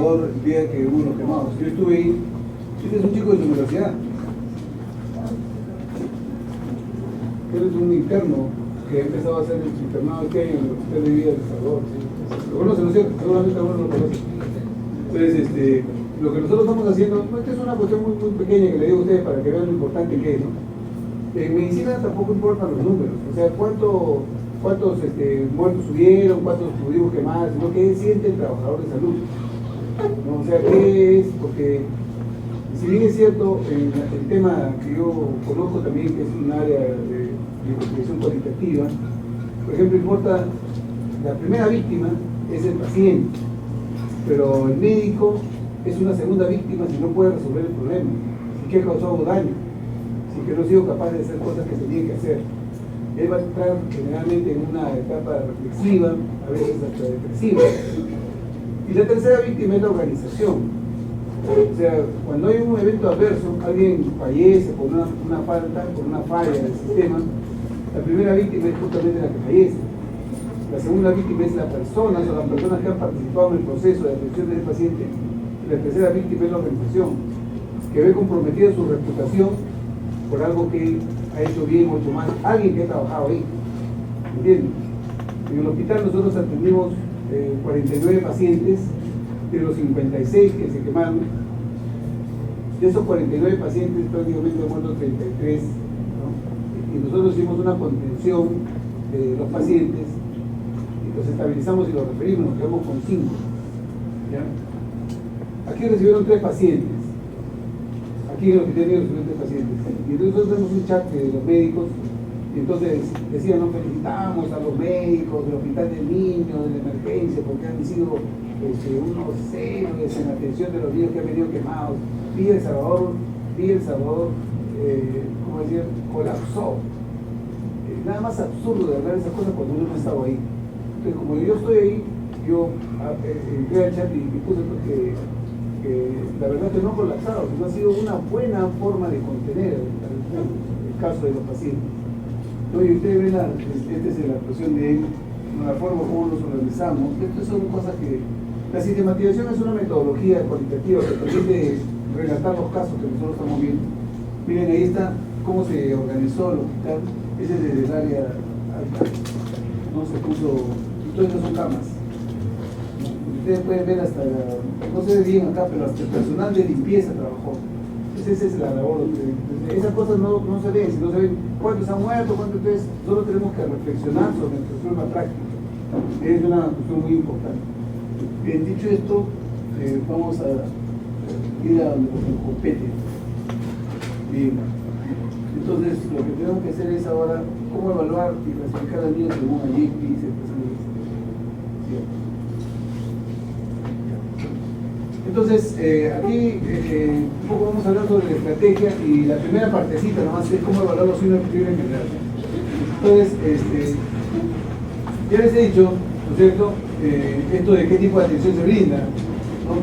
Salvador el día que hubo los quemados. Yo estuve ahí. Este es un chico de su universidad. Él es un interno que ha empezado a hacer el internado este año en el Hospital de Vida de El Salvador. ¿Sí? Lo conocen, ¿no es cierto? Seguramente algunos lo conocen. Entonces, lo que nosotros estamos haciendo, esta es una cuestión muy, muy pequeña que le digo a ustedes para que vean lo importante que es, ¿no? En medicina tampoco importan los números, o sea, cuántos muertos hubieron, cuántos tuvimos quemados, sino qué siente el trabajador de salud, ¿no? O sea, qué es, porque si bien es cierto, el tema que yo conozco también, que es un área de investigación cualitativa, por ejemplo, importa, la primera víctima es el paciente, pero el médico es una segunda víctima si no puede resolver el problema, si que ha causado daño, si que no ha sido capaz de hacer cosas que tenía que hacer. Él va a entrar generalmente en una etapa reflexiva, a veces hasta depresiva. Y la tercera víctima es la organización. O sea, cuando hay un evento adverso, alguien fallece por una falta, por una falla del sistema, la primera víctima es justamente la que fallece. La segunda víctima es la persona o las personas que han participado en el proceso de atención del paciente. Y la tercera víctima es la organización, que ve comprometida su reputación por algo que ha hecho bien o hecho mal, alguien que ha trabajado ahí. ¿Entienden? En el hospital nosotros atendimos 49 pacientes, de los 56 que se quemaron. De esos 49 pacientes prácticamente han muerto 33, ¿no? Y nosotros hicimos una contención de los pacientes, y los estabilizamos y los referimos, nos quedamos con 5. ¿Ya? Aquí recibieron 3 pacientes. Aquí en el hospital recibieron 3 pacientes. Y entonces nosotros tenemos un chat de los médicos, y entonces decían, nos felicitamos a los médicos del hospital del niño, de la emergencia, porque han sido unos héroes en la atención de los niños que han venido quemados. Vi El Salvador, ¿cómo decir? Colapsó. Nada más absurdo de hablar de esas cosas cuando uno no estaba ahí. Entonces, como yo estoy ahí, yo entré al chat y puse que la verdad que no ha colapsado, sino ha sido una buena forma de contener el caso de los pacientes. Y ustedes ven, esta es la actuación de él, la forma como nos organizamos. Estas son cosas que... La sistematización es una metodología cualitativa que permite relatar los casos que nosotros estamos viendo. Miren, ahí está cómo se organizó el hospital. Ese es desde el área alta. No se puso... Todas estas son camas. Ustedes pueden ver hasta... No se ve bien acá, pero hasta el personal de limpieza trabajó. Esa es la labor. Esas cosas no se ven, si no se ven cuántos han muerto, cuántos. Entonces, solo tenemos que reflexionar sobre nuestra forma práctica. Es una cuestión muy importante. Bien, dicho esto, vamos a ir a lo que compete. Bien. Entonces, lo que tenemos que hacer es ahora cómo evaluar y clasificar al niño según allí dice el Entonces, aquí un poco vamos a hablar sobre la estrategia y la primera partecita nomás es cómo evaluar los signos de en general. Entonces, ya les he dicho, ¿no es cierto?, esto de qué tipo de atención se brinda, ¿no?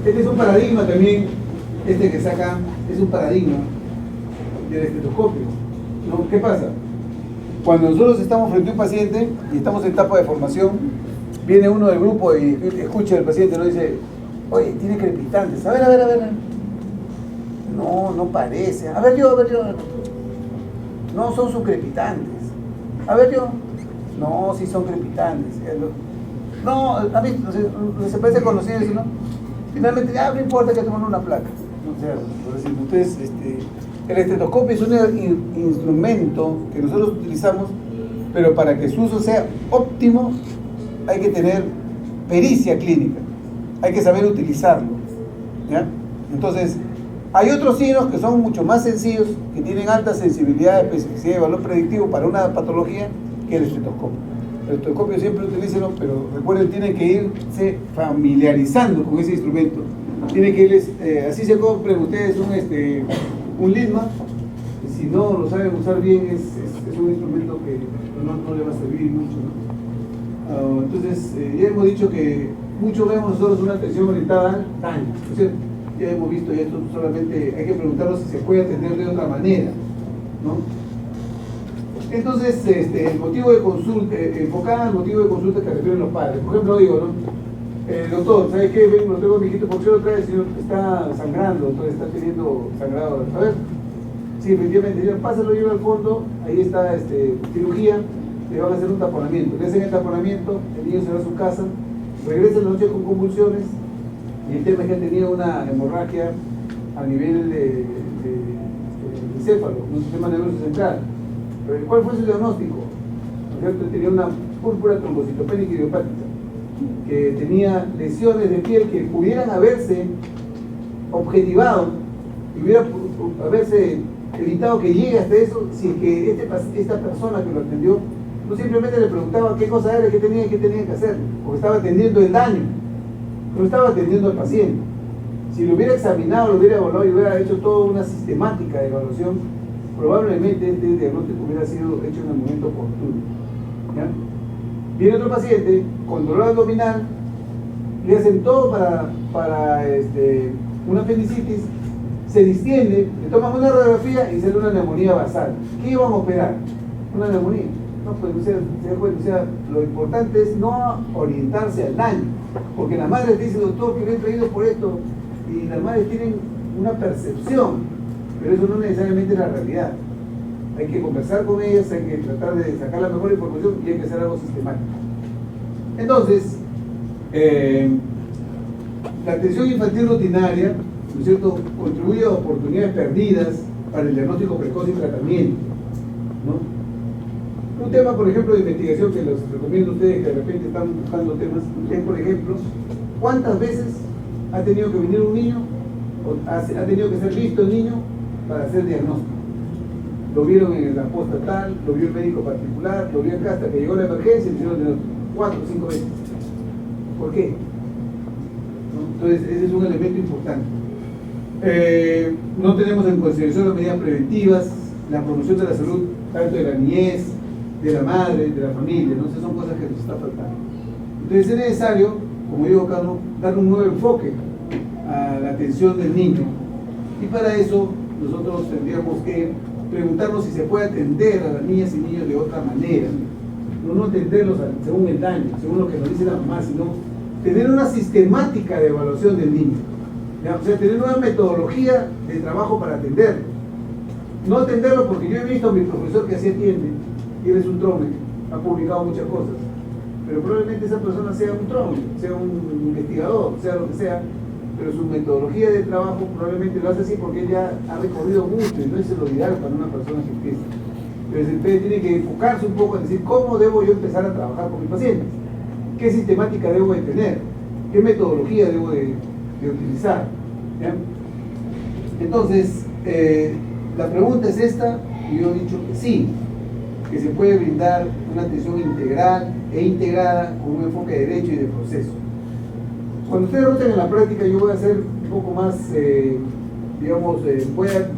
Este es un paradigma también, este que saca es un paradigma del estetoscopio, ¿no? ¿Qué pasa? Cuando nosotros estamos frente a un paciente y estamos en etapa de formación, viene uno del grupo y escucha al paciente, ¿no? Dice, oye, tiene crepitantes. A ver. No parece. A ver yo. No son sus crepitantes. A ver yo. No, sí son crepitantes. No, a mí se parece conocido, ¿no? Finalmente, no importa que tomen una placa. O sea, entonces, el estetoscopio es un instrumento que nosotros utilizamos, pero para que su uso sea óptimo, hay que tener pericia clínica, hay que saber utilizarlo, ¿ya? Entonces, hay otros signos que son mucho más sencillos, que tienen alta sensibilidad, especificidad y valor predictivo para una patología, que el estetoscopio. El estetoscopio siempre utilícenlo, pero recuerden, tienen que irse familiarizando con ese instrumento. Tienen que irles, así se compren ustedes un Lidma, si no lo saben usar bien, es un instrumento que no le va a servir mucho, ¿no? Entonces, ya hemos dicho que mucho vemos nosotros una atención orientada al daño, ¿no es cierto? Ya hemos visto esto, solamente hay que preguntarnos si se puede atender de otra manera, ¿no? Entonces, el motivo de consulta, enfocada al motivo de consulta que refieren los padres. Por ejemplo, digo, ¿no? doctor, ¿sabe qué? Vengo, lo tengo mi hijito, ¿por qué lo trae? El señor está sangrando, doctor, está teniendo sangrado. A ver, sí, efectivamente, señor, pásalo, lleva al fondo, ahí está cirugía, le van a hacer un taponamiento. Le hacen el taponamiento, el niño se va a su casa, regresa en la noche con convulsiones, y el tema es que ha tenido una hemorragia a nivel de encéfalo, un sistema nervioso central. Pero ¿cuál fue su diagnóstico? ¿No es cierto? Tenía una púrpura trombocitopénica idiopática, que tenía lesiones de piel que pudieran haberse objetivado y hubiera haberse evitado que llegue hasta eso si es que esta persona que lo atendió no simplemente le preguntaba qué cosa era, qué tenía que hacer, porque estaba atendiendo el daño, no estaba atendiendo al paciente. Si lo hubiera examinado, lo hubiera evaluado y hubiera hecho toda una sistemática de evaluación, probablemente este diagnóstico hubiera sido hecho en el momento oportuno. ¿Ya? Viene otro paciente con dolor abdominal, le hacen todo para una apendicitis, se distiende, le toman una radiografía y sale una neumonía basal. ¿Qué iban a operar? Una neumonía. No, pues, o sea, lo importante es no orientarse al daño, porque las madres dicen, doctor, que me he traído por esto, y las madres tienen una percepción, pero eso no necesariamente es la realidad. Hay que conversar con ellas, hay que tratar de sacar la mejor información y hay que hacer algo sistemático. Entonces, la atención infantil rutinaria, ¿no es cierto?, contribuye a oportunidades perdidas para el diagnóstico precoz y tratamiento, ¿no? Un tema, por ejemplo, de investigación que los recomiendo a ustedes que de repente están buscando temas, es, por ejemplo, ¿cuántas veces ha tenido que venir un niño o ha tenido que ser visto el niño para hacer diagnóstico? Lo vieron en la posta tal, lo vio el médico particular, lo vio acá hasta que llegó la emergencia y hicieron diagnóstico 4 o 5 veces. ¿Por qué? ¿No? Entonces, ese es un elemento importante. No tenemos en consideración las medidas preventivas, la promoción de la salud, tanto de la niñez, de la madre, de la familia, ¿no? Esas son cosas que nos está faltando. Entonces es necesario, como digo, Carlos, dar un nuevo enfoque a la atención del niño. Y para eso nosotros tendríamos que preguntarnos si se puede atender a las niñas y niños de otra manera. No atenderlos según el daño, según lo que nos dice la mamá, sino tener una sistemática de evaluación del niño. ¿Ya? O sea, tener una metodología de trabajo para atenderlo. No atenderlo porque yo he visto a mi profesor que así atiende, y él es un trome, ha publicado muchas cosas, pero probablemente esa persona sea un trome, sea un investigador, sea lo que sea, pero su metodología de trabajo probablemente lo hace así porque él ya ha recorrido mucho y no es lo ideal para una persona que empieza. Entonces usted tiene que enfocarse un poco en decir cómo debo yo empezar a trabajar con mis pacientes, qué sistemática debo de tener, qué metodología debo de utilizar. ¿Ya? Entonces, la pregunta es esta, y yo he dicho que sí, que se puede brindar una atención integral e integrada con un enfoque de derecho y de proceso. Cuando ustedes roten en la práctica, yo voy a hacer un poco más, voy a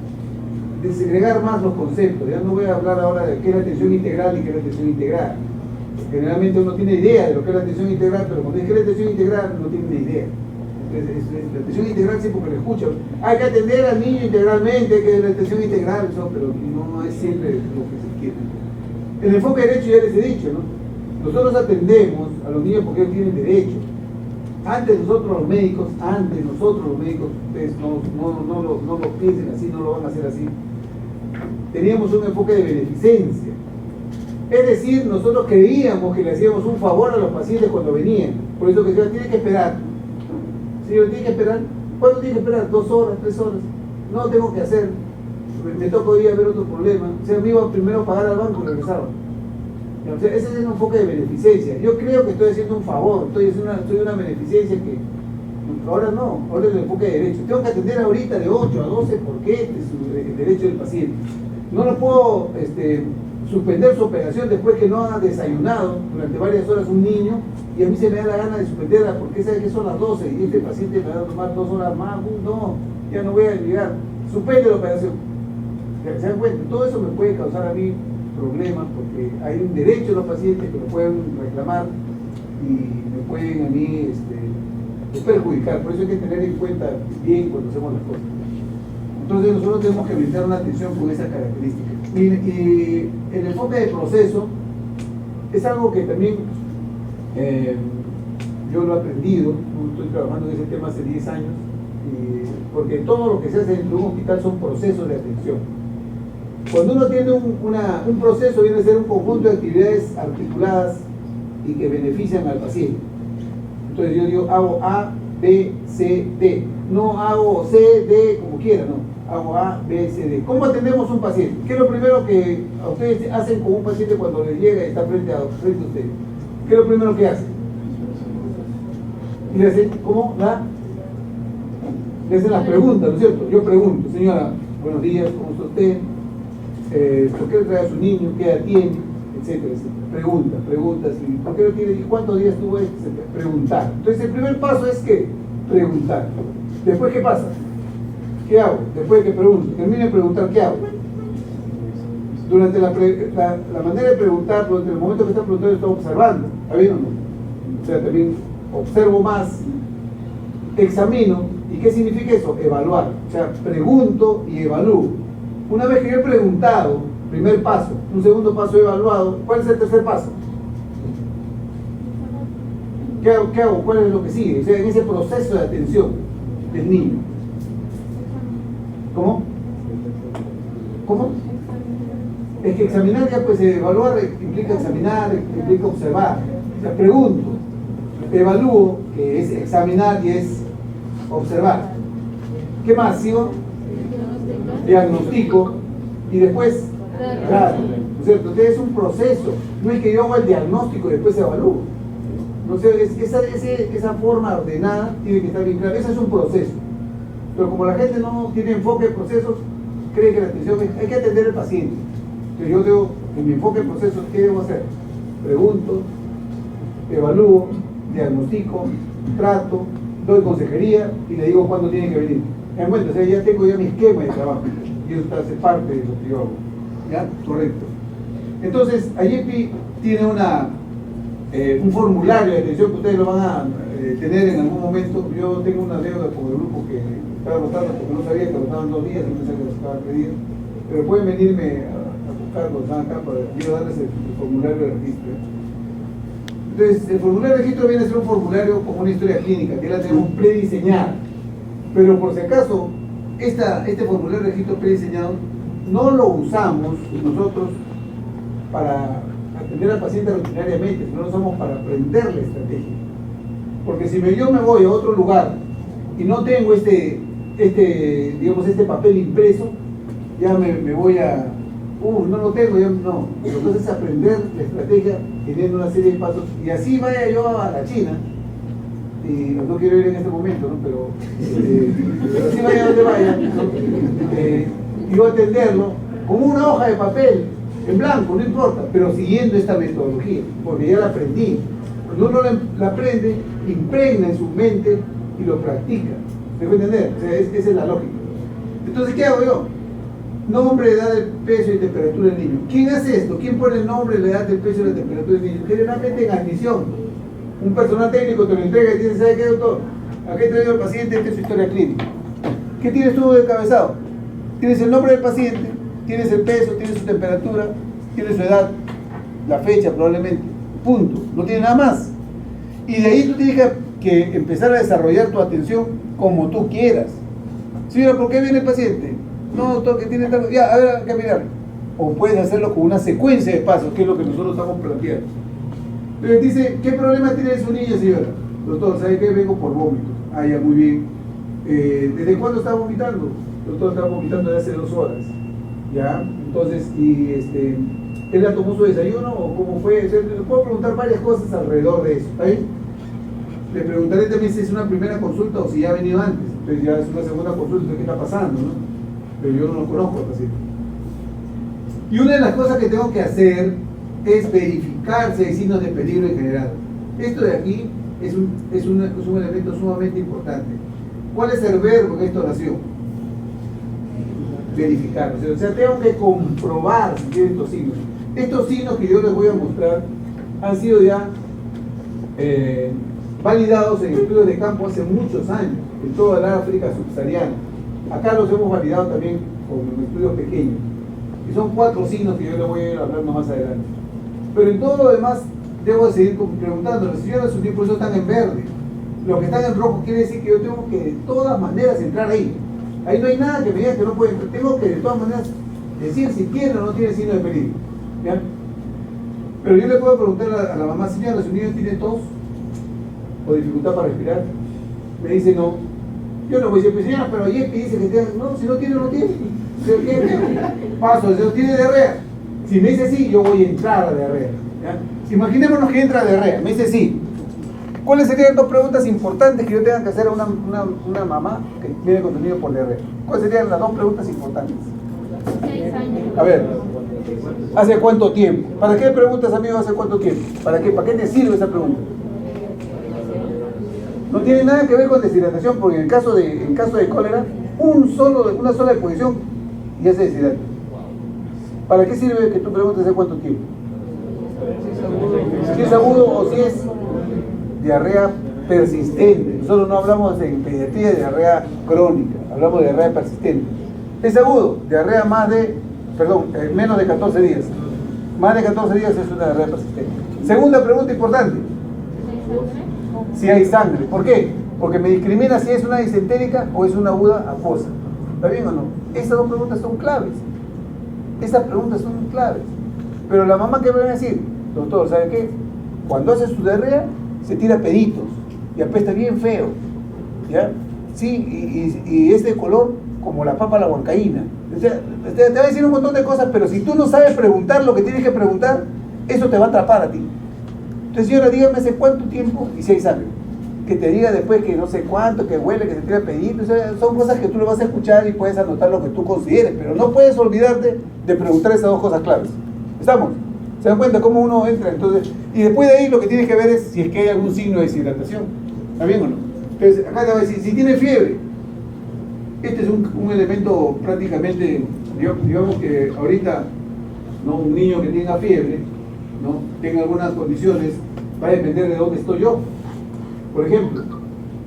desagregar más los conceptos. Ya no voy a hablar ahora de qué es la atención integral y qué es la atención integrada. Generalmente uno tiene idea de lo que es la atención integral, pero cuando dice que es la atención integral no tiene ni idea. Entonces, la atención integral siempre que lo escucho, hay que atender al niño integralmente, hay que la atención integral, eso, pero no es siempre lo que se quiere. El enfoque de derecho ya les he dicho, ¿no? Nosotros atendemos a los niños porque ellos tienen derecho. Antes nosotros los médicos, ustedes no lo piensen así, no lo van a hacer así, teníamos un enfoque de beneficencia. Es decir, nosotros creíamos que le hacíamos un favor a los pacientes cuando venían. Por eso que el señor tiene que esperar. Señor, ¿tiene que esperar? ¿Cuánto tiene que esperar? 2 horas, 3 horas. No tengo que hacer. Me toca hoy a ver otro problema. O sea, me iba primero a pagar al banco y regresaba. O sea, ese es un enfoque de beneficencia. Yo creo que estoy haciendo un favor, estoy una beneficencia que ahora no, ahora es el enfoque de derecho. Tengo que atender ahorita de 8 a 12 porque este es el derecho del paciente. No lo puedo suspender su operación después que no ha desayunado durante varias horas un niño y a mí se me da la gana de suspenderla porque sabe que son las 12 y este paciente me va a tomar 2 horas más. No, ya no voy a llegar. Suspende la operación. ¿Se dan cuenta? Todo eso me puede causar a mí problemas porque hay un derecho de los pacientes que lo pueden reclamar y me pueden a mí perjudicar. Por eso hay que tener en cuenta bien cuando hacemos las cosas. Entonces nosotros tenemos que brindar una atención con esas características. Y el enfoque de proceso es algo que también yo lo he aprendido, estoy trabajando en ese tema hace 10 años, porque todo lo que se hace dentro de un hospital son procesos de atención. Cuando uno tiene un proceso, viene a ser un conjunto de actividades articuladas y que benefician al paciente. Entonces yo digo, hago A, B, C, D. No hago C, D, como quiera, no. Hago A, B, C, D. ¿Cómo atendemos a un paciente? ¿Qué es lo primero que a ustedes hacen con un paciente cuando les llega y está frente a ustedes? ¿Qué es lo primero que hacen? Y le hacen, ¿cómo? Le hacen las preguntas, ¿no es cierto? Yo pregunto, señora, buenos días, ¿cómo está usted? ¿Por qué le trae a su niño? ¿Qué edad tiene? Etcétera, etcétera. Preguntas, ¿por qué lo tiene? ¿Y cuántos días tuvo? Etcétera. Preguntar. Entonces el primer paso es que preguntar. Después, ¿qué pasa? ¿Qué hago? Después de que pregunto, termine de preguntar, ¿qué hago? Durante la manera de preguntar, durante el momento que está preguntando, estoy observando. ¿Está bien o no? O sea, también observo más, examino. ¿Y qué significa eso? Evaluar. O sea, pregunto y evalúo. Una vez que yo he preguntado, primer paso, un segundo paso evaluado, ¿cuál es el tercer paso? ¿Qué hago? ¿Cuál es lo que sigue? O sea, en ese proceso de atención del niño. ¿Cómo? Es que examinar ya, pues evaluar implica examinar, implica observar. O sea, pregunto, evalúo, que es examinar y es observar. ¿Qué más? ¿Sigo? Diagnostico y después claro, ¿no es cierto? Entonces es un proceso, no es que yo haga el diagnóstico y después evalúo. No sé, esa forma ordenada tiene que estar bien clara. Ese es un proceso, pero como la gente no tiene enfoque en procesos, cree que la atención hay que atender al paciente. Entonces yo digo, en mi enfoque en procesos, ¿qué debo hacer? Pregunto, evalúo, diagnostico, trato, doy consejería y le digo cuándo tiene que venir. En cuenta, o sea, ya tengo mi esquema de trabajo y eso hace parte de lo que yo hago. ¿Ya? Correcto. Entonces, AYEPI tiene un formulario de atención que ustedes lo van a tener en algún momento. Yo tengo una deuda con el grupo que estaba anotando porque no sabía que lo estaban 2 días y pensé que lo estaba pedido. Pero pueden venirme a buscarlo, están acá para yo darles el formulario de registro. Entonces, el formulario de registro viene a ser un formulario como una historia clínica, que la tenemos prediseñada. Pero por si acaso, este formulario de registro prediseñado no lo usamos nosotros para atender al paciente rutinariamente, sino lo usamos para aprender la estrategia. Porque si yo me voy a otro lugar y no tengo este papel impreso, ya me voy a... no lo tengo, ya no. Entonces aprender la estrategia teniendo una serie de pasos, y así vaya yo a la China, y no quiero ir en este momento, ¿no? Pero así vaya donde vaya, ¿no? Y yo atenderlo como una hoja de papel, en blanco, no importa, pero siguiendo esta metodología, porque ya la aprendí. Cuando uno la aprende, impregna en su mente y lo practica. ¿Me puede entender? O sea, esa es la lógica. Entonces, ¿qué hago yo? Nombre, edad, peso y temperatura del niño. ¿Quién hace esto? ¿Quién pone el nombre, la edad, el peso y la temperatura del niño? Generalmente en admisión. Un personal técnico te lo entrega y te dice, ¿sabe qué, doctor? Aquí he traído al paciente, esta es su historia clínica. ¿Qué tienes tú de encabezado? Tienes el nombre del paciente, tienes el peso, tienes su temperatura, tienes su edad, la fecha probablemente. Punto. No tiene nada más. Y de ahí tú tienes que empezar a desarrollar tu atención como tú quieras. Señora, ¿por qué viene el paciente? No, doctor, que tiene tanto... Ya, a ver, hay que mirar. O puedes hacerlo con una secuencia de pasos, que es lo que nosotros estamos planteando. Entonces dice, ¿qué problema tiene su niña, señora? Doctor, ¿sabe qué? Vengo por vómito. Ah, ya, muy bien. ¿Desde cuándo está vomitando? Doctor, está vomitando desde hace 2 horas. ¿Ya? Entonces, ¿él la tomó su desayuno o cómo fue? O sea, le puedo preguntar varias cosas alrededor de eso. ¿Está bien? Le preguntaré también si es una primera consulta o si ya ha venido antes. Entonces ya es una segunda consulta, ¿qué está pasando? ¿No? Pero yo no lo conozco al paciente. Y una de las cosas que tengo que hacer es verificar si hay signos de peligro en general. Esto de aquí es un elemento sumamente importante. ¿Cuál es el verbo en esta oración? Verificar. O sea, tengo que comprobar si tiene estos signos. Estos signos que yo les voy a mostrar han sido ya validados en estudios de campo hace muchos años, en toda la África subsahariana. Acá los hemos validado también con estudios pequeños. Y son 4 signos que yo les voy a ir hablando más adelante. Pero en todo lo demás, debo de seguir preguntándole, señora, sus tiempos están en verde. Los que están en rojo quiere decir que yo tengo que de todas maneras entrar ahí. Ahí no hay nada que me diga que no puede entrar. Tengo que de todas maneras decir si tiene o no tiene signo de peligro. ¿Ya? Pero yo le puedo preguntar a la mamá, señora, ¿su niño tiene tos o dificultad para respirar? Me dice no. Yo no voy a decir, pues, señora, pero ayer que dice que tiene. No, si no tiene, no tiene. Si no tiene, paso, si no tiene diarrea. Si me dice sí, yo voy a entrar a diarrea. ¿Ya? Imaginémonos que entra a diarrea. Me dice sí. ¿Cuáles serían dos preguntas importantes que yo tenga que hacer a una mamá que viene con su niño por diarrea? ¿Cuáles serían las dos preguntas importantes? 6 años. A ver, ¿hace cuánto tiempo? ¿Para qué preguntas, amigo, hace cuánto tiempo? ¿Para qué te sirve esa pregunta? No tiene nada que ver con deshidratación, porque en el caso de cólera, una sola exposición ya se deshidrata. ¿Para qué sirve que tú preguntes hace cuánto tiempo? Si es agudo o si es diarrea persistente. Nosotros no hablamos en pediatría de diarrea crónica, hablamos de diarrea persistente. Es agudo, diarrea menos de 14 días. Más de 14 días es una diarrea persistente. Segunda pregunta importante. Si hay sangre. ¿Por qué? Porque me discrimina si es una disentérica o es una aguda acuosa. ¿Está bien o no? Esas dos preguntas son claves. Esas preguntas son claves. Pero la mamá, ¿qué me va a decir? Doctor, ¿sabe qué? Cuando hace su diarrea, se tira peditos y apesta bien feo. ¿Ya? Sí, y es de color como la papa a la huancaína. O sea, te va a decir un montón de cosas, pero si tú no sabes preguntar lo que tienes que preguntar, eso te va a atrapar a ti. Entonces, señora, dígame hace cuánto tiempo y si hay sangre. Que te diga después que no sé cuánto, que huele, que se tira peditos. O sea, son cosas que tú le vas a escuchar y puedes anotar lo que tú consideres, pero no puedes olvidarte de preguntar esas dos cosas claves. ¿Estamos? ¿Se dan cuenta cómo uno entra? Entonces, y después de ahí lo que tienes que ver es si es que hay algún signo de deshidratación. ¿Está bien o no? Entonces, acá te va a decir, si tiene fiebre, este es un elemento prácticamente, digamos que ahorita, ¿no? Un niño que tenga fiebre, ¿no? Tenga algunas condiciones, va a depender de dónde estoy yo. Por ejemplo,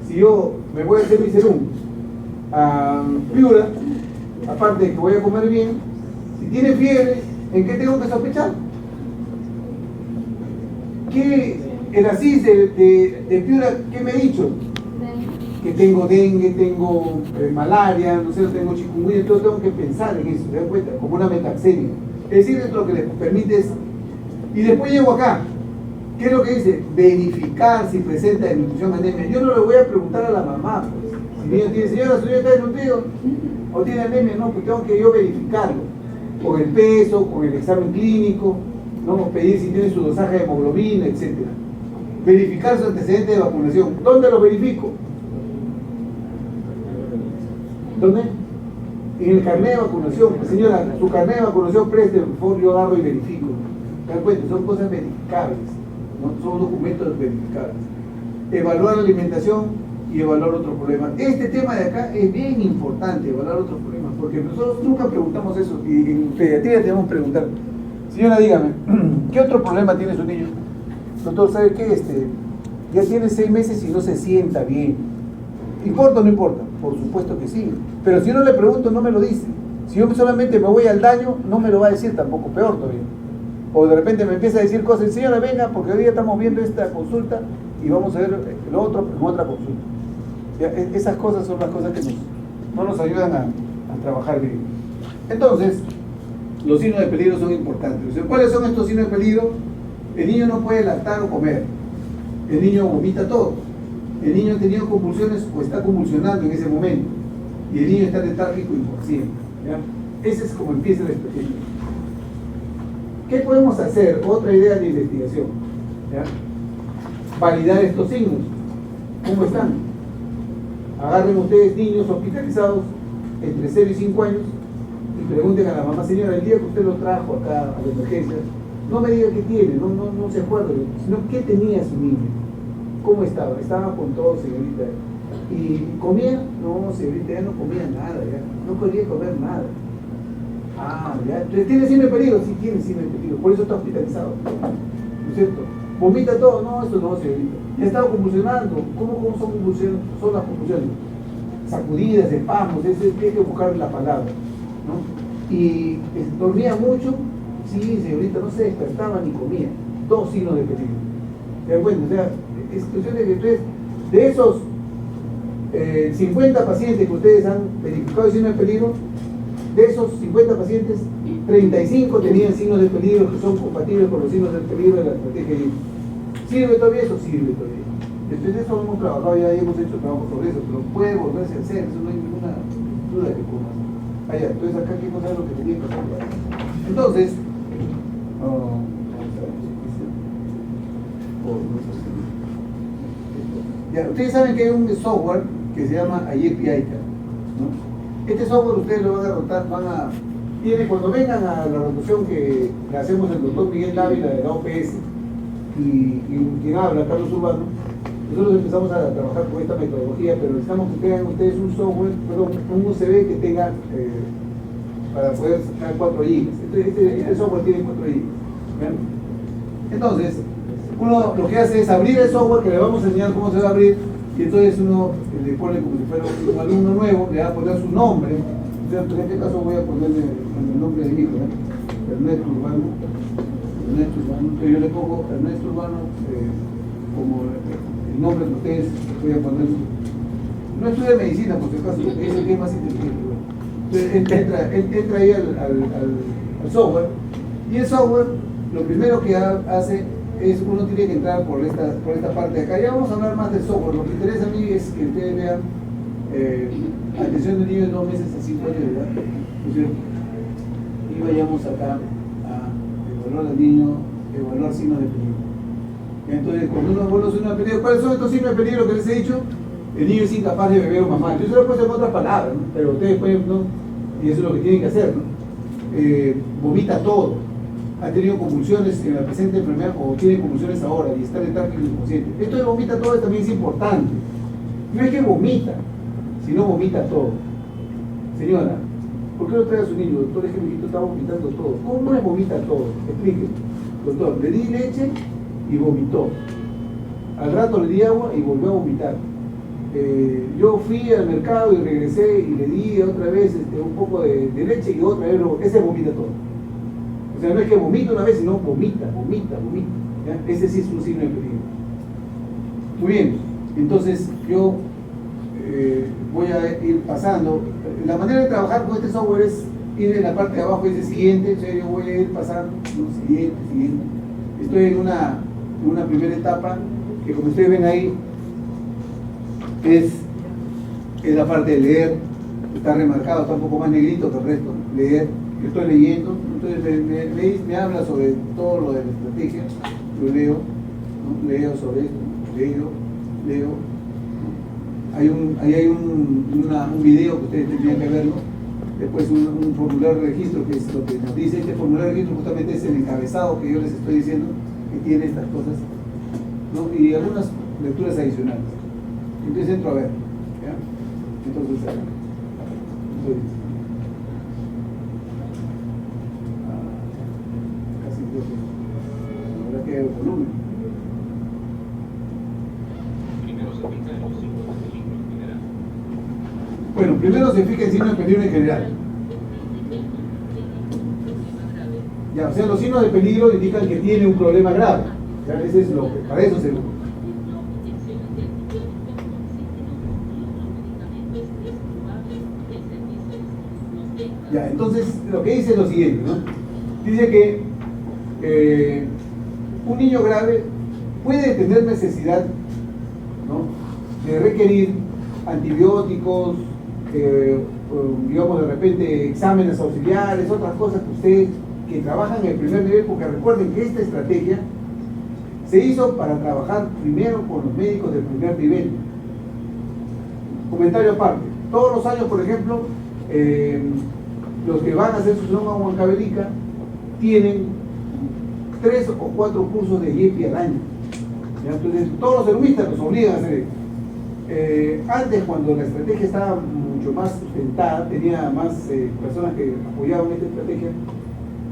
si yo me voy a hacer mi serum a Piura, aparte de que voy a comer bien, si tiene fiebre, ¿en qué tengo que sospechar? ¿Qué el ASIS de Piura, qué me ha dicho? Que tengo dengue, tengo malaria, no sé, tengo chikungunya, entonces tengo que pensar en eso, ¿se dan cuenta? Como una metaxemia. Es decir, esto lo que les permite es... Y después llego acá. ¿Qué es lo que dice? Verificar si presenta desnutrición, anemia. Yo no le voy a preguntar a la mamá, pues. Si mi niño tiene, señora, ¿su niño está desnutrido? ¿O tiene anemia? No, pues tengo que yo verificarlo. Con el peso, con el examen clínico, ¿no? Pedir si tiene su dosaje de hemoglobina, etc. Verificar su antecedente de vacunación. ¿Dónde lo verifico? ¿Dónde? En el carnet de vacunación. Señora, su carnet de vacunación preste, por favor, yo agarro y verifico. ¿Se dan cuenta? Son cosas verificables, ¿no? Son documentos verificables. Evaluar la alimentación y evaluar otro problema. Este tema de acá es bien importante, evaluar otros problemas, porque nosotros nunca preguntamos eso, y en pediatría debemos preguntar. Señora, dígame, ¿qué otro problema tiene su niño? Doctor, ¿sabe qué? Ya tiene 6 meses y no se sienta bien. ¿Importa o no importa? Por supuesto que sí. Pero si yo no le pregunto, no me lo dice. Si yo solamente me voy al daño, no me lo va a decir tampoco, peor todavía. O de repente me empieza a decir cosas, señora, venga, porque hoy día estamos viendo esta consulta y vamos a ver lo otro en otra consulta. Ya, esas cosas son las cosas que no nos ayudan a trabajar bien. Entonces, los signos de peligro son importantes. ¿Cuáles son estos signos de peligro? El niño no puede lactar o comer. El niño vomita todo. El niño ha tenido convulsiones o está convulsionando en ese momento. Y el niño está letárgico y inconsciente. ¿Ya? Ese es como empieza la experiencia. ¿Qué podemos hacer? Otra idea de investigación. ¿Ya? Validar estos signos. ¿Cómo están? Agarren ustedes niños hospitalizados entre 0 y 5 años y pregunten a la mamá, señora, el día que usted lo trajo acá a la emergencia, no me diga qué tiene, no se acuerda, sino qué tenía su niño. ¿Cómo estaba? Estaba con todo, señorita. ¿Y comía? No, señorita, ya no comía nada, ya. No podía comer nada. Ah, ya. Entonces, ¿tiene signo de peligro? Sí, tiene signo de peligro. Por eso está hospitalizado. ¿No es cierto? ¿Vomita todo? No, esto no, señorita. Ya estaba convulsionando. ¿Cómo son convulsiones? Son las convulsiones. Sacudidas, espasmos, tiene que buscar la palabra, ¿no? Y dormía mucho. Sí, señorita, no se despertaba ni comía. 2 signos de peligro. ¿Se dan cuenta? O sea, es cuestión de que ustedes, de esos 50 pacientes que ustedes han verificado signos de peligro, de esos 50 pacientes, 35 tenían signos de peligro que son compatibles con los signos de peligro de la estrategia. ¿Sirve todavía eso? Sirve todavía. Después de eso hemos trabajado, ya hemos hecho trabajo sobre eso, pero puede volverse a hacer, eso no hay ninguna duda de que cómo hacer. Allá, entonces acá qué cosa es lo que tenía que hacer. Entonces, ya, ustedes saben que hay un software que se llama IEP AICA, ¿no? Este software ustedes lo van a rotar, cuando vengan a la rotación que le hacemos el doctor Miguel Dávila de la OPS y quien habla, Carlos Urbano, nosotros empezamos a trabajar con esta metodología, pero necesitamos que tengan ustedes un software, un USB que tenga para poder sacar 4 GB. Este software tiene 4 GB. ¿Ven? Entonces, uno lo que hace es abrir el software, que le vamos a enseñar cómo se va a abrir, y entonces uno le pone como si fuera un alumno nuevo, le va a poner su nombre. En este caso voy a ponerle el nombre de mi hijo, Ernesto Urbano. Entonces yo le pongo Ernesto Urbano como el nombre que ustedes voy a poner. No estudia medicina, por si acaso, porque es el que es más inteligente. Entonces entra ahí al software, y el software lo primero que hace es, uno tiene que entrar por esta parte de acá. Ya vamos a hablar más del software. Lo que interesa a mí es que ustedes vean atención de niños de 2 meses a 5 años de edad. Y vayamos acá a evaluar al niño, evaluar signos de peligro. Entonces, cuando uno evalúa signos de peligro, ¿cuáles son estos signos de peligro que les he dicho? El niño es incapaz de beber o mamar. Yo se lo he puesto en otras palabras, ¿no? Pero ustedes pueden, ¿no? Y eso es lo que tienen que hacer, ¿no? Vomita todo, ha tenido convulsiones en la presente enfermedad o tiene convulsiones ahora y está letárgico y inconsciente. Esto de vomita todo también es importante. No es que vomita, sino vomita todo. Señora, ¿por qué no trae a su niño? Doctor, es que mi hijito está vomitando todo. ¿Cómo es vomita todo? Explique. Doctor, le di leche y vomitó. Al rato le di agua y volvió a vomitar. Yo fui al mercado y regresé y le di otra vez un poco de leche y otra vez ese vomita todo. O sea, no es que vomita una vez, sino vomita. ¿Ya? Ese sí es un signo de peligro. Muy bien, entonces yo voy a ir pasando. La manera de trabajar con este software es ir en la parte de abajo y dice siguiente. O sea, yo voy a ir pasando, ¿no? Siguiente. Estoy en una primera etapa que, como ustedes ven ahí, es la parte de leer. Está remarcado, está un poco más negrito que el resto. Leer, yo estoy leyendo, entonces me habla sobre todo lo de la estrategia, lo leo, ¿no? Leo sobre esto, leo. Ahí hay un video que ustedes tendrían que verlo. Después un formulario de registro, que es lo que nos dice. Este formulario de registro justamente es el encabezado que yo les estoy diciendo, que tiene estas cosas, ¿no? Y algunas lecturas adicionales. Entonces entro a ver, ¿ya? Entonces casi creo que habrá que ver el volumen. Bueno, primero se fija en signos de peligro en general. Ya, o sea, los signos de peligro indican que tiene un problema grave. Ya, ese es para eso se usa. Ya, entonces lo que dice es lo siguiente, ¿no? Dice que un niño grave puede tener necesidad, ¿no?, de requerir antibióticos, digamos de repente exámenes auxiliares, otras cosas que ustedes que trabajan en el primer nivel, porque recuerden que esta estrategia se hizo para trabajar primero con los médicos del primer nivel. Comentario aparte, todos los años, por ejemplo, los que van a hacer su estómago huancavelica tienen 3 o 4 cursos de IEPI al año. ¿Ya? Entonces, todos los erumistas los obligan a hacer esto. Antes, cuando la estrategia estaba mucho más sustentada, tenía más personas que apoyaban esta estrategia.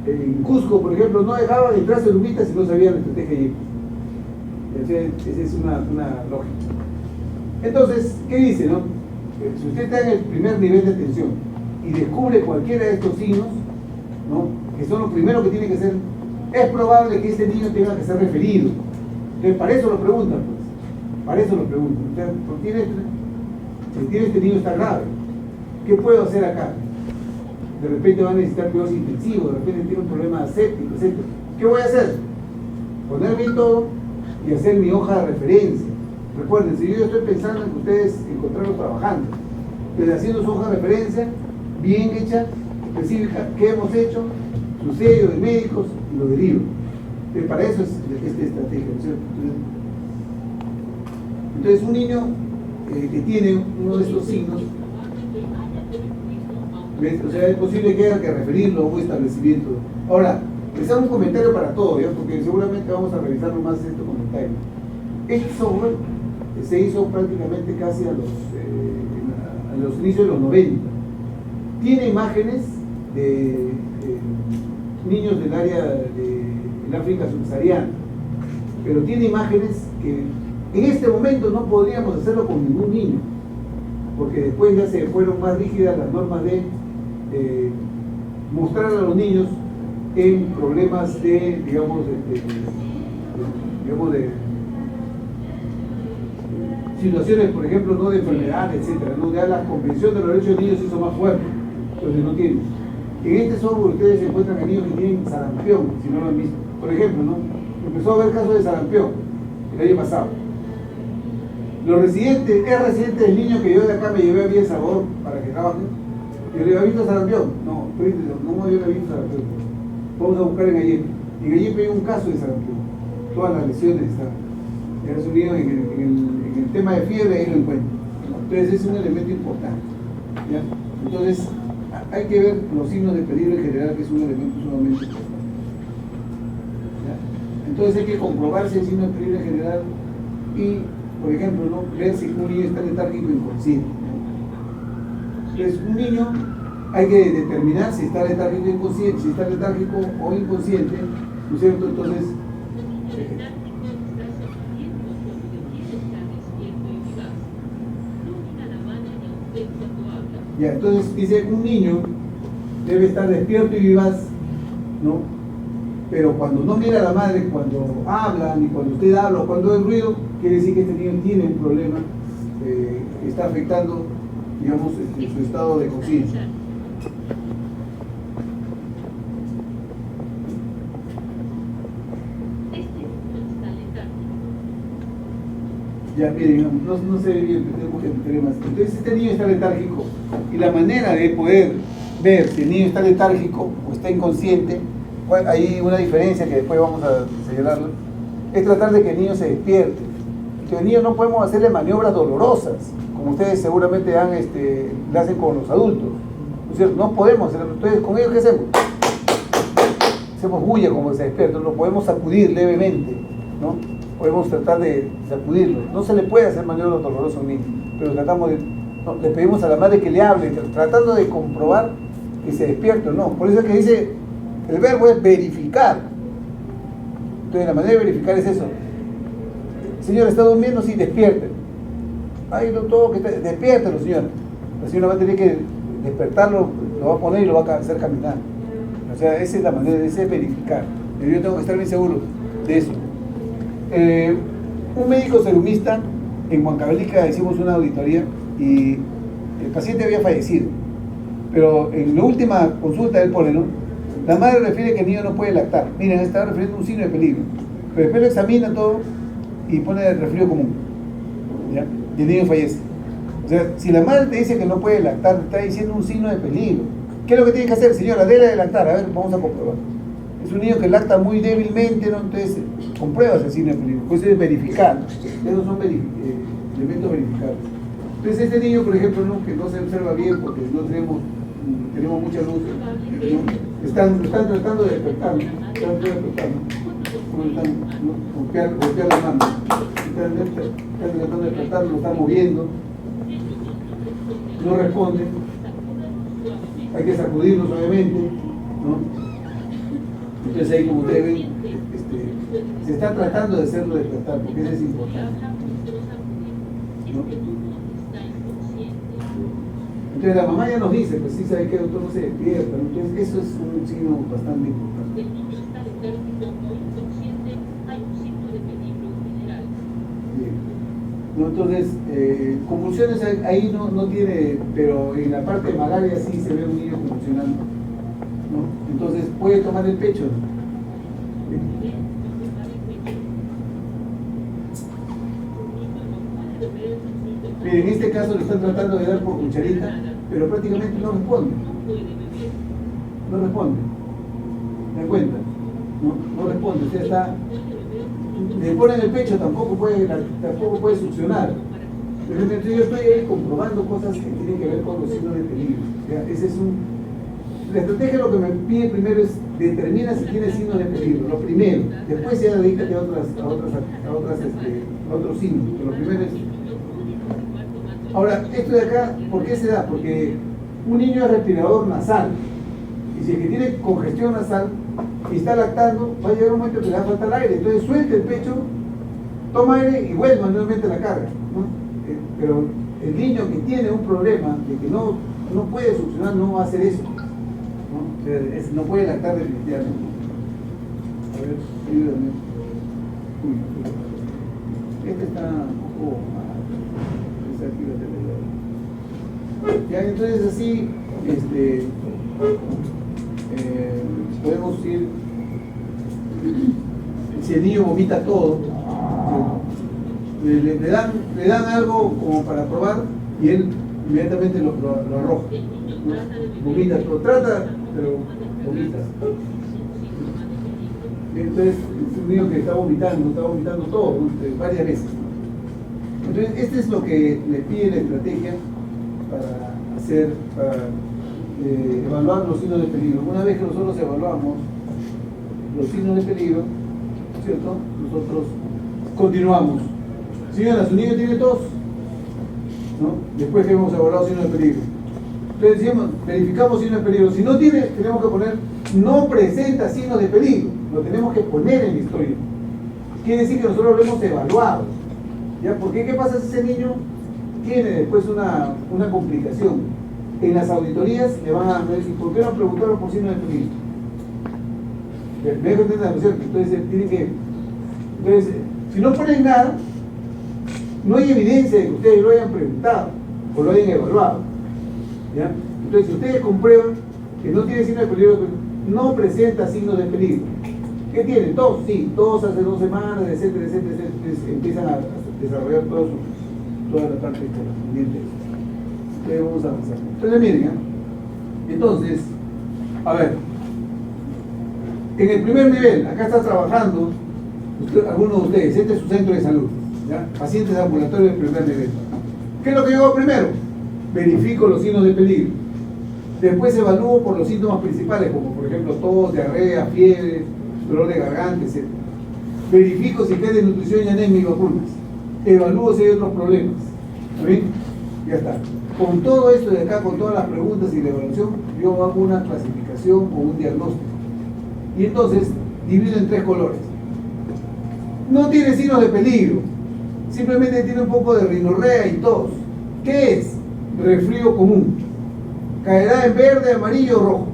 En Cusco, por ejemplo, no dejaban entrar erumistas si no sabían la estrategia IEPI. Esa es una lógica. Entonces, ¿qué dice, no? Si usted está en el primer nivel de atención y descubre cualquiera de estos signos, ¿no?, que son los primeros que tiene que ser, es probable que este niño tenga que ser referido. Entonces, para eso lo preguntan, pues. Para eso lo preguntan. Entonces, si tiene este niño está grave, ¿qué puedo hacer acá? De repente va a necesitar cuidados intensivos, de repente tiene un problema séptico, etc. ¿Qué voy a hacer? Poner bien todo y hacer mi hoja de referencia. Recuerden, si yo estoy pensando en que ustedes encontrarlo trabajando, pero haciendo su hoja de referencia, bien hecha, específica, qué hemos hecho, su sello de médicos y lo derivo. Para eso es esta estrategia, ¿no es cierto? Entonces, un niño que tiene uno de estos signos, ¿ves? O sea, es posible que haya que referirlo a un establecimiento. Ahora, les hago un comentario para todo, ¿ya? Porque seguramente vamos a revisarlo más en estos comentarios. Este software se hizo prácticamente casi a los inicios de los 90. Tiene imágenes de niños del área del África subsahariana, pero tiene imágenes que en este momento no podríamos hacerlo con ningún niño, porque después ya se fueron más rígidas las normas de mostrar a los niños en problemas de, digamos, de situaciones, por ejemplo, no de enfermedad, etcétera, ¿no? Ya la Convención de los Derechos del Niño se hizo más fuerte, entonces no tiene. En este software ustedes se encuentran a niños que tienen sarampión, si no lo han visto. Por ejemplo, ¿no? Empezó a haber casos de sarampión el año pasado. Los residentes, es residente del niño que yo de acá me llevé a Villa Sabor para que trabaje. Yo le había visto sarampión. No, no, yo le había visto sarampión. Vamos a buscar en Ayepe. En Ayepe hay un caso de sarampión. Todas las lesiones están. Era subido en el tema de fiebre, ahí lo encuentro. Entonces es un elemento importante. ¿Ya? Entonces hay que ver los signos de peligro en general, que es un elemento sumamente importante. ¿Ya? Entonces hay que comprobar si hay signos de peligro en general y, por ejemplo, ¿no? Ver si un niño está letárgico o inconsciente. Entonces un niño hay que determinar si está letárgico o inconsciente, si está letárgico o inconsciente, ¿no es cierto? Entonces ya, entonces dice, un niño debe estar despierto y vivaz, ¿no? Pero cuando no mira a la madre, cuando habla, ni cuando usted habla o cuando hay ruido, quiere decir que este niño tiene un problema que está afectando, digamos, su estado de conciencia. Ya, miren, no se ve bien, tenemos que meter más. Entonces, este niño está letárgico y la manera de poder ver si el niño está letárgico o está inconsciente, hay una diferencia que después vamos a señalarlo, es tratar de que el niño se despierte. Que el niño no podemos hacerle maniobras dolorosas, como ustedes seguramente le hacen con los adultos, ¿no es cierto? No podemos hacerlo. Entonces, ¿con ellos qué hacemos? Hacemos bulla como se despierta, lo podemos sacudir levemente, ¿no? Podemos tratar de sacudirlo. No se le puede hacer maniobras dolorosas a un niño, pero tratamos le pedimos a la madre que le hable, tratando de comprobar que se despierte o no. Por eso es que dice, el verbo es verificar. Entonces la manera de verificar es eso. Señor, ¿está durmiendo? Sí, despierte. Ay, no, todo que despiértelo, señor. La señora va a tener que despertarlo, lo va a poner y lo va a hacer caminar. O sea, esa es la manera, ese es verificar. Pero yo tengo que estar bien seguro de eso. Un médico serumista en Huancavelica hicimos una auditoría y el paciente había fallecido, pero en la última consulta él pone, ¿no? La madre refiere que el niño no puede lactar. Miren, está refiriendo un signo de peligro, pero después lo examina todo y pone el resfrío común, ¿ya? Y el niño fallece. O sea, si la madre te dice que no puede lactar, te está diciendo un signo de peligro. ¿Qué es lo que tiene que hacer, señora? Déle de lactar, a ver, vamos a comprobar. Es un niño que lacta muy débilmente, ¿no? Entonces comprueba ese signo de peligro. Pues es verificar. Esos son elementos verificables. Entonces este niño, por ejemplo, ¿no? Que no se observa bien porque no tenemos mucha luz, ¿no? Están tratando de despertarlo. Están golpear la mano. Están tratando de despertarlo, lo están moviendo. No responde. Hay que sacudirlo suavemente, ¿no? Entonces ahí, como ustedes ven, se está tratando de hacerlo despertar, porque eso es importante, ¿no? Entonces la mamá ya nos dice, pues sí sabe que el doctor no se despierta, ¿no? Entonces eso es un signo bastante importante. ¿no? Entonces, convulsiones ahí no tiene, pero en la parte de malaria sí se ve un niño convulsionando, ¿no? Entonces, puede tomar el pecho, ¿no? Mire, en este caso le están tratando de dar por cucharita, pero prácticamente no responde. No responde. ¿Me dan cuenta? No responde. Usted está. Le ponen el pecho, tampoco puede succionar. Entonces yo estoy ahí comprobando cosas que tienen que ver con los signos de peligro. ¿Ya? La estrategia lo que me pide primero es determina si tiene signos de peligro, lo primero. Después ya dedícate a otros signos. Pero lo primero es. Ahora, esto de acá, ¿por qué se da? Porque un niño es respirador nasal. Y si el que tiene congestión nasal y está lactando, va a llegar un momento que le va a faltar aire. Entonces suelta el pecho, toma aire y vuelve nuevamente la carga, ¿no? Pero el niño que tiene un problema de que no puede succionar no va a hacer eso, ¿no? O sea, no puede lactar definitivamente. A ver, ayúdame. Este está un poco mal. Ya, entonces así podemos ir. Si el niño vomita todo, le dan algo como para probar y él inmediatamente lo arroja, ¿no? Vomita todo, trata, pero vomita. Entonces es un niño que está vomitando todo, ¿no? Varias veces. Entonces este es lo que le pide la estrategia para evaluar los signos de peligro. Una vez que nosotros evaluamos los signos de peligro, ¿cierto? Nosotros continuamos. Señora, su niño tiene tos, ¿no? Después que hemos evaluado signos de peligro. Entonces decimos, verificamos signos de peligro. Si no tiene, tenemos que poner no presenta signos de peligro. Lo tenemos que poner en la historia. Quiere decir que nosotros lo hemos evaluado. ¿Ya? ¿Por qué? ¿Qué pasa si ese niño tiene después una complicación? En las auditorías le van a decir, ¿por qué no preguntaron por signos de peligro? Me dejo entender, ¿no es cierto? Entonces, si no ponen nada, no hay evidencia de que ustedes lo hayan preguntado o lo hayan evaluado. ¿Ya? Entonces, si ustedes comprueban que no tiene signos de peligro, no presenta signos de peligro. ¿Qué tiene? Tos, sí, tos hace 2 semanas, etcétera. Entonces, empiezan a desarrollar toda la parte correspondiente. Entonces vamos a avanzar. Entonces miren, ¿eh? Entonces, a ver, en el primer nivel, acá está trabajando algunos de ustedes, este es su centro de salud, ¿ya? Pacientes ambulatorios del primer nivel. ¿Qué es lo que yo hago primero? Verifico los signos de peligro. Después evalúo por los síntomas principales, como por ejemplo tos, diarrea, fiebre, dolor de garganta, etc. Verifico si hay desnutrición y anemia y vacunas. Evalúo si hay otros problemas. ¿Está bien? Ya está. Con todo esto de acá, con todas las preguntas y la evaluación, yo hago una clasificación o un diagnóstico. Y entonces divido en 3 colores. No tiene signos de peligro, simplemente tiene un poco de rinorrea y tos. ¿Qué es? Resfrío común. Caerá en verde, amarillo o rojo.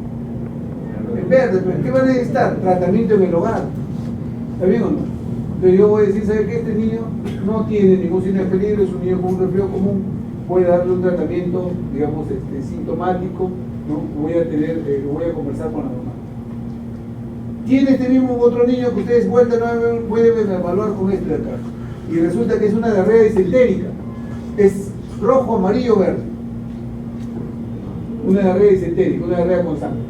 En verde, pero ¿qué va a necesitar? Tratamiento en el hogar. ¿Está bien o no? Entonces yo voy a decir, ¿sabe qué? Este niño no tiene ningún signo de peligro, es un niño con un resfrío común, voy a darle un tratamiento, digamos, sintomático, ¿no? Voy a conversar con la mamá. Tiene este mismo otro niño que ustedes vuelven a evaluar con este de acá. Y resulta que es una diarrea disentérica. Es rojo, amarillo, verde. Una diarrea disentérica, una diarrea con sangre.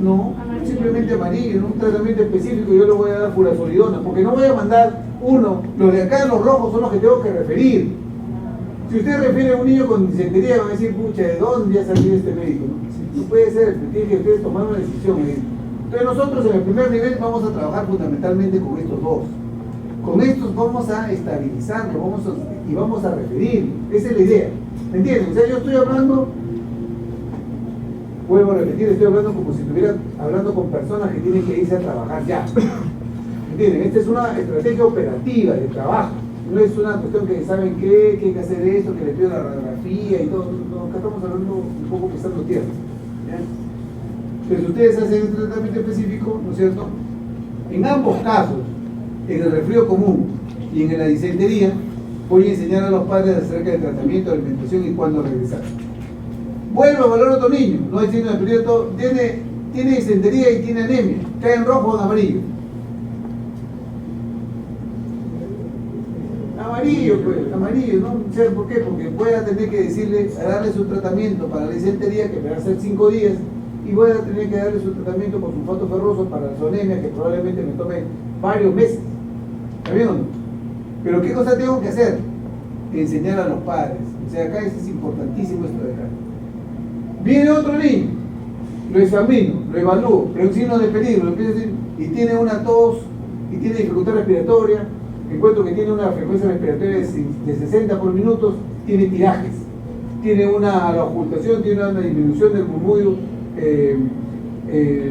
No, simplemente amarillo, en un tratamiento específico yo le voy a dar furazolidona, porque no voy a mandar uno, los de acá, los rojos, son los que tengo que referir. Si usted refiere a un niño con disentería, van a decir, pucha, ¿de dónde ha salido este médico? No puede ser, tiene que ustedes tomar una decisión. Entonces nosotros en el primer nivel vamos a trabajar fundamentalmente con estos dos. Con estos vamos a estabilizarlo, vamos a referir. Esa es la idea. ¿Me entienden? O sea, yo estoy hablando, vuelvo a repetir, estoy hablando como si estuviera hablando con personas que tienen que irse a trabajar ya. ¿Me entienden? Esta es una estrategia operativa de trabajo. No es una cuestión que saben que hay que hacer esto, que le pido la radiografía y todo. No, acá estamos hablando un poco pisando tierra. ¿Ya? Pero si ustedes hacen un tratamiento específico, ¿no es cierto? En ambos casos, en el resfrío común y en la disentería, voy a enseñar a los padres acerca del tratamiento, de alimentación y cuándo regresar. Vuelvo a evaluar a otro niño, no hay signo de peligro, tiene disentería y tiene anemia, cae en rojo o en amarillo. Amarillo, pues, amarillo, ¿no? ¿Sabes por qué? Porque voy a tener que decirle, a darle su tratamiento para la disentería, que me va a hacer 5 días, y voy a tener que darle su tratamiento con sulfato ferroso para la anemia, que probablemente me tome varios meses. ¿Está bien o no? Pero ¿qué cosa tengo que hacer? Enseñar a los padres. O sea, acá es importantísimo esto de acá. Viene otro niño, lo examino, lo evalúo, pero un signo de peligro, lo empiezo a decir, y tiene una tos, y tiene dificultad respiratoria, encuentro que tiene una frecuencia respiratoria de 60 por minutos, tiene tirajes, tiene una ocultación, tiene una disminución del murmullo,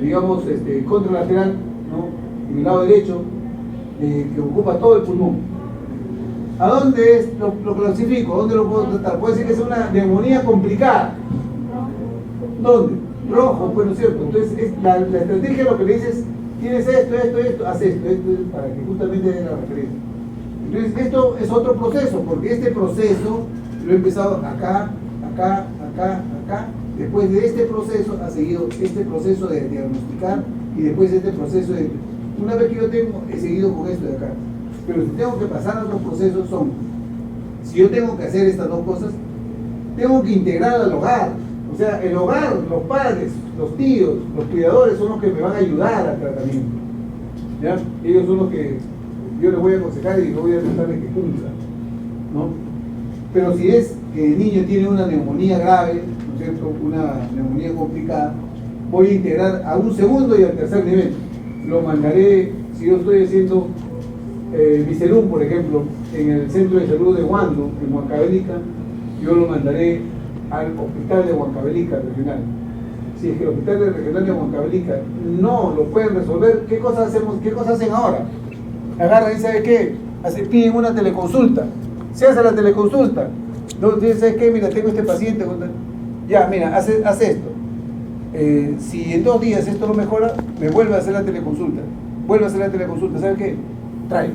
digamos, contralateral, ¿no? En el lado derecho, que ocupa todo el pulmón. ¿A dónde lo clasifico? ¿A dónde lo puedo tratar? Puede ser que sea una neumonía complicada. ¿Dónde? Rojo, pues no es cierto. Entonces, la estrategia lo que le dice es, tienes esto, haz esto, para que justamente dé la referencia. Entonces, esto es otro proceso, porque este proceso lo he empezado acá. Después de este proceso ha seguido este proceso de diagnosticar y después este proceso de... Una vez que yo tengo, he seguido con esto de acá. Pero si tengo que pasar a otros procesos son, si yo tengo que hacer estas dos cosas, tengo que integrar al hogar. O sea, el hogar, los padres, los tíos, los cuidadores son los que me van a ayudar al tratamiento. ¿Ya? Ellos son los que yo les voy a aconsejar y les voy a tratar de que cumplan, ¿no? Pero si es que el niño tiene una neumonía grave, ¿no es cierto? Una neumonía complicada, voy a integrar a un segundo y al tercer nivel. Lo mandaré, si yo estoy haciendo Vicelum, por ejemplo, en el centro de salud de Huando, en Huancavelica, yo lo mandaré al hospital de Huancavelica regional. Si es que el hospital regional de Huancavelica no lo pueden resolver, ¿qué cosas hacemos? ¿Qué cosas hacen ahora? Agarran y ¿sabe qué? Piden una teleconsulta. Se hace la teleconsulta. No, ¿sabes qué? Mira, tengo este paciente. Ya, mira, haz esto. Si en 2 días esto no mejora, me vuelve a hacer la teleconsulta. Vuelve a hacer la teleconsulta. ¿Sabes qué? Trae.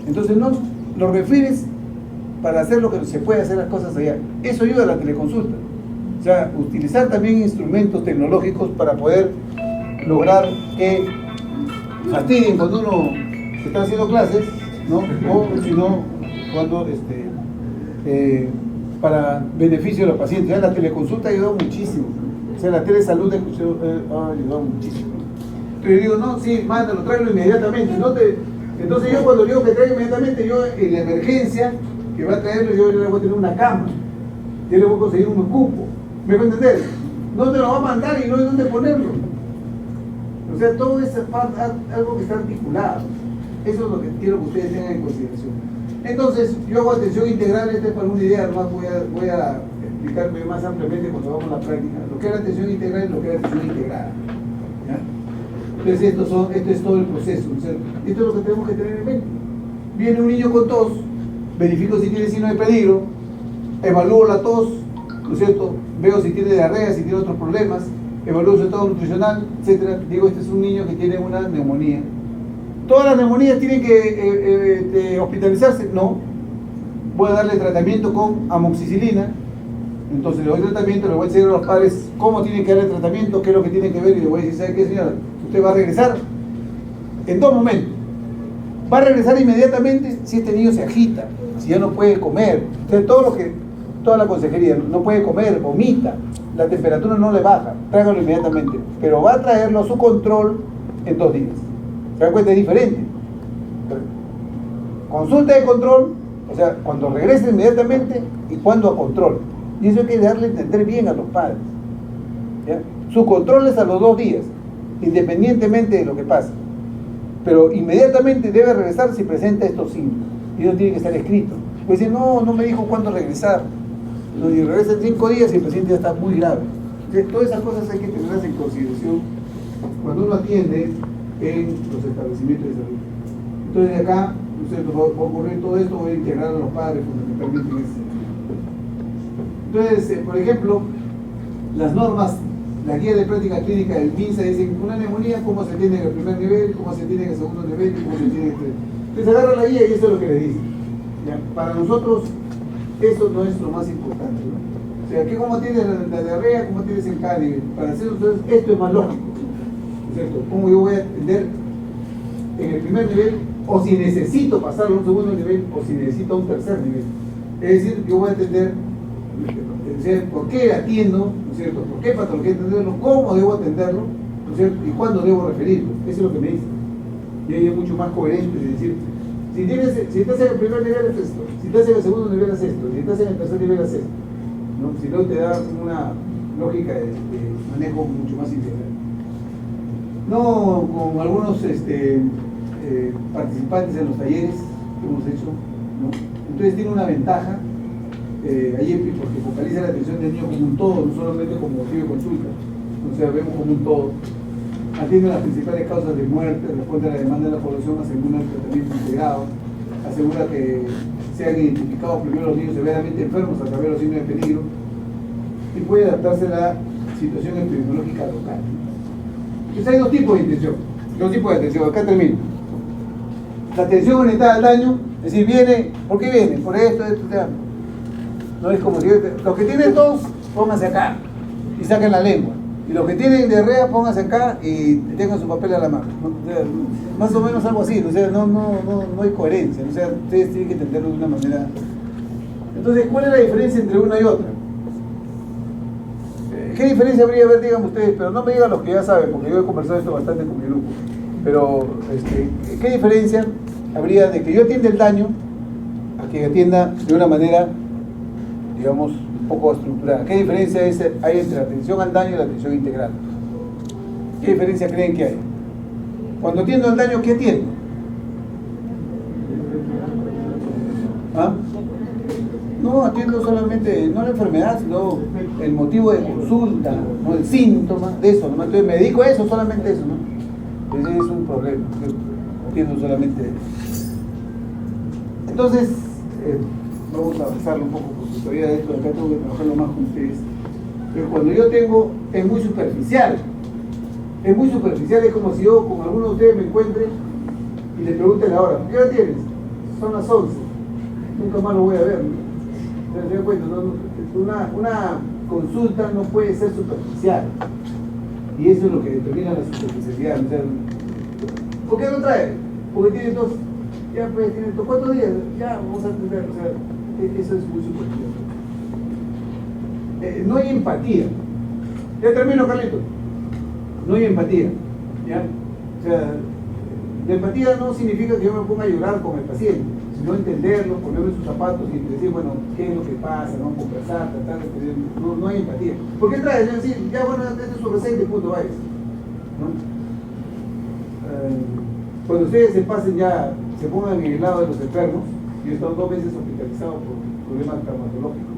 Entonces no lo refieres para hacer lo que se puede hacer las cosas allá. Eso ayuda a la teleconsulta. O sea, utilizar también instrumentos tecnológicos para poder lograr que fastidien cuando uno está haciendo clases, ¿no? O si no, cuando para beneficio de los pacientes. Ya la teleconsulta ha ayudado muchísimo. O sea, la telesalud ha ayudado muchísimo. Entonces yo digo, no, sí, mándalo, tráelo inmediatamente. Entonces yo cuando digo que traiga inmediatamente, yo en la emergencia que va a traerlo, yo le voy a tener una cama. Yo le voy a conseguir un cupo. ¿Me va a entender? No te lo va a mandar y no hay dónde ponerlo. O sea, todo es algo que está articulado. Eso es lo que quiero que ustedes tengan en consideración. Entonces, yo hago atención integral, para una idea, además voy a explicarme más ampliamente cuando vamos a la práctica. Lo que era atención integral y lo que era atención integrada. ¿Ya? Entonces, esto es todo el proceso. O sea, esto es lo que tenemos que tener en mente. Viene un niño con tos, verifico si tiene signo de peligro, evalúo la tos, ¿no es cierto? Veo si tiene diarrea, si tiene otros problemas, evalúo su estado nutricional, etc. Digo, este es un niño que tiene una neumonía. ¿Todas las neumonías tienen que hospitalizarse? No. Voy a darle tratamiento con amoxicilina. Entonces le doy tratamiento, le voy a enseñar a los padres cómo tienen que darle tratamiento, qué es lo que tienen que ver, y le voy a decir, ¿sabe qué, señora? Usted va a regresar en 2 momentos. Va a regresar inmediatamente si este niño se agita, si ya no puede comer. Entonces toda la consejería, no puede comer, vomita, la temperatura no le baja, tráigalo inmediatamente. Pero va a traerlo a su control en 2 días. ¿Se dan cuenta? Es diferente. Consulta de control, o sea, cuando regrese inmediatamente y cuando a control. Y eso hay que darle a entender bien a los padres. ¿Ya? Su control es a los 2 días, independientemente de lo que pase. Pero inmediatamente debe regresar si presenta estos signos. Y eso tiene que estar escrito. Pues decir, no me dijo cuándo regresar. Y regresa en 5 días y el paciente ya está muy grave. Entonces, todas esas cosas hay que tenerlas en consideración cuando uno atiende en los establecimientos de salud. Entonces de acá, va a ocurrir todo esto, voy a integrar a los padres fundamentalmente en ese sentido. Entonces, por ejemplo, las normas, la guía de práctica clínica del MINSA dicen una neumonía, cómo se tiene en el primer nivel, cómo se tiene en el segundo nivel y cómo se tiene en el tercer. Entonces agarra la guía y eso es lo que le dice. ¿ya? Para nosotros eso no es lo más importante, ¿no? O sea, que como tienes la diarrea, como tienes el cada nivel. Para hacer ustedes, esto es más lógico, ¿no es cierto? ¿Cómo yo voy a atender en el primer nivel, o si necesito pasarlo a un segundo nivel, o si necesito un tercer nivel? Es decir, yo voy a atender por qué atiendo, ¿no es cierto? ¿Por qué patología atenderlo? ¿Cómo debo atenderlo? ¿No es cierto? ¿Y cuándo debo referirlo? Eso es lo que me dice. Y ahí es mucho más coherente de decir, si estás en el primer nivel es esto, si estás en el segundo nivel es esto, si estás en el tercer nivel es esto, ¿no? Si no te da una lógica de manejo mucho más integral. No con algunos participantes en los talleres que hemos hecho, ¿no? Entonces tiene una ventaja ahí porque focaliza la atención del niño como un todo, no solamente como motivo de consulta, o sea, vemos como un todo. Atiende las principales causas de muerte, responde a la demanda de la población, asegura el tratamiento integrado, asegura que sean identificados primero los niños severamente enfermos a través de los signos de peligro y puede adaptarse a la situación epidemiológica local. Entonces hay dos tipos de atención, acá termino. La atención orientada al daño, es decir, viene, ¿por qué viene? Por esto, no es como si los que tienen tos, pónganse acá y saquen la lengua. Y los que tienen diarrea, pónganse acá y tengan su papel a la mano. O sea, más o menos algo así, o sea, no hay coherencia, o sea, ustedes tienen que entenderlo de una manera. Entonces, ¿cuál es la diferencia entre una y otra? ¿Qué diferencia habría? A ver, díganme ustedes, pero no me digan los que ya saben, porque yo he conversado esto bastante con mi grupo. Pero, ¿qué diferencia habría de que yo atienda el daño a que atienda de una manera, digamos, un poco estructurada? ¿Qué diferencia hay entre la atención al daño y la atención integral? ¿Qué diferencia creen que hay? Cuando atiendo el daño, ¿qué atiendo? ¿Ah? No atiendo solamente, no la enfermedad, sino el motivo de consulta, no el síntoma, de eso, ¿no? Entonces me dedico a eso, solamente eso, ¿no? Ese es un problema, yo atiendo solamente eso. Entonces, vamos a avanzarlo un poco, porque todavía de esto de acá tengo que trabajarlo más con ustedes. Pero cuando yo tengo, es muy superficial, es como si yo con alguno de ustedes me encuentre y le pregunte la hora, ¿qué hora tienes? Son las 11, nunca más lo voy a ver, ¿no? ¿Se dan cuenta? Una consulta no puede ser superficial, y eso es lo que determina la superficialidad. O sea, ¿por qué no trae? Porque tiene tos. Ya pues, tiene tos. ¿Cuántos días? Ya, vamos a atender. O sea, eso es muy superficial. No hay empatía. Ya termino, Carlito. No hay empatía, ¿ya? O sea, la empatía no significa que yo me ponga a llorar con el paciente, sino entenderlo, ponerme en sus zapatos y decir, bueno, ¿qué es lo que pasa? ¿No? Conversar, tratar de pedir. No hay empatía. ¿Por qué traes? Es decir, ya bueno, este es su receta y punto, vayas, ¿no? Cuando ustedes se pasen ya, se pongan en el lado de los enfermos, yo he estado 2 veces hospitalizado por problemas traumatológicos,